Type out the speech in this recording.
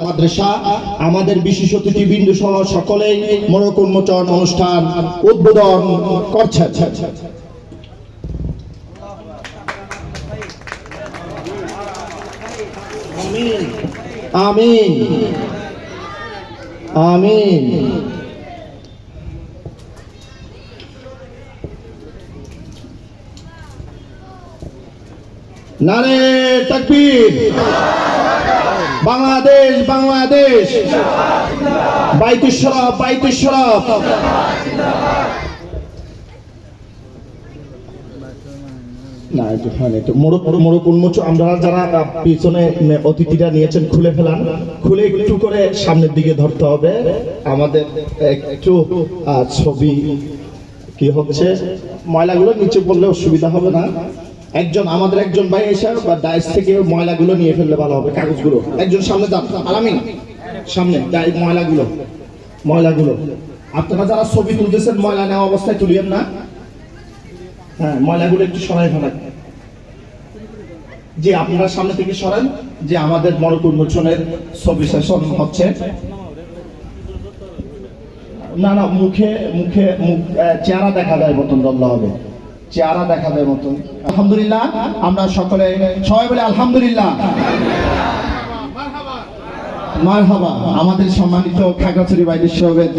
মাদ্রাসা আমাদের বিশেষ অতিথিবৃন্দ সহ সকলেই মোড়ক উন্মোচন অনুষ্ঠান উদ্বোধন করছেন। আমিন আমিন। নারে তাকবীর। বাংলাদেশ বাংলাদেশ, বাইতুল শরফ বাইতুল শরফ। না একটু মোড়ক উন্মোচন আমরা যারা পিছনে অতিথিরা নিয়েছেন খুলে ফেলান, খুলে একটু করে সামনের দিকে ধরতে হবে। আমাদের একটু ছবি কি হচ্ছে, ময়লাগুলো নিচে পড়লে অসুবিধা হবে না। আমাদের একজন ভাই এসে বা ডাইস থেকে ময়লাগুলো নিয়ে ফেললে ভালো হবে, কাগজগুলো। একজন সামনে যান, আলামিন সামনে, ময়লাগুলো আপনারা যারা ছবি তুলতেছেন ময়লা নেওয়া অবস্থায় তুলিয়েন না। হ্যাঁ, ময়লাগুলো একটু সরাই ফেলেন। যে আপনারা সামনে থেকে সরান, যে আমাদের মোড়ক উন্মোচনের ছবি সেশন হচ্ছে। না না, মুখে মুখে চেহারা দেখা যায় মতন দল্লা হবে, চেহারা দেখা যায় মতন। আলহামদুলিল্লাহ, আমরা সকলে সবাই বলে আলহামদুলিল্লাহ, মারহাবা। আমাদের সম্মানিত খাগড়াছড়ি বাইতুল শরফের